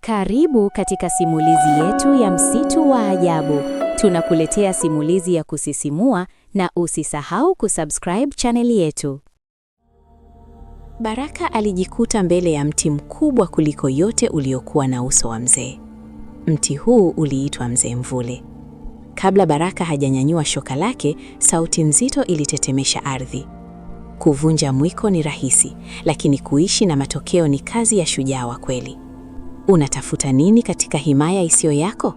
Karibu katika simulizi yetu ya Msitu wa Ajabu. Tunakuletea simulizi ya kusisimua na usisahau kusubscribe chaneli yetu. Baraka alijikuta mbele ya mti mkubwa kuliko yote uliokuwa na uso wa mzee. Mti huu uliitwa Mzee Mvule. Kabla Baraka hajanyanyua shoka lake, sauti nzito ilitetemesha ardhi. Kuvunja mwiko ni rahisi, lakini kuishi na matokeo ni kazi ya shujaa wa kweli. Unatafuta nini katika himaya isiyo yako?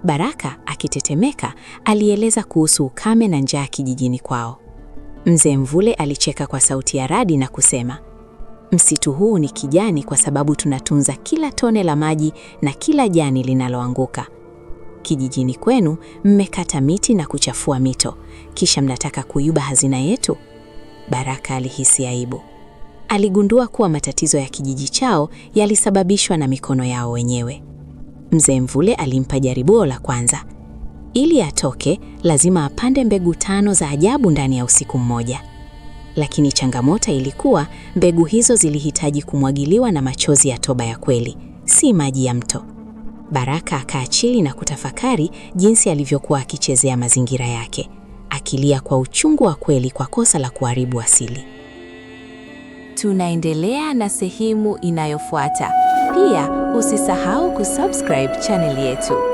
Baraka, akitetemeka, alieleza kuhusu ukame na njaa kijijini kwao. Mzee Mvule alicheka kwa sauti ya radi na kusema, msitu huu ni kijani kwa sababu tunatunza kila tone la maji na kila jani linaloanguka. Kijijini kwenu mmekata miti na kuchafua mito, kisha mnataka kuiba hazina yetu? Baraka alihisi aibu. Aligundua kuwa matatizo ya kijiji chao yalisababishwa na mikono yao wenyewe. Mzee Mvule alimpa jaribio la kwanza. Ili atoke, lazima apande mbegu 5 za ajabu ndani ya usiku mmoja. Lakini changamoto ilikuwa mbegu hizo zilihitaji kumwagiliwa na machozi ya toba ya kweli, si maji ya mto. Baraka akaa chini na kutafakari jinsi alivyokuwa akichezea mazingira yake, akilia kwa uchungu wa kweli kwa kosa la kuharibu asili. Tunaendelea na sehemu inayofuata. Pia usisahau kusubscribe channel yetu.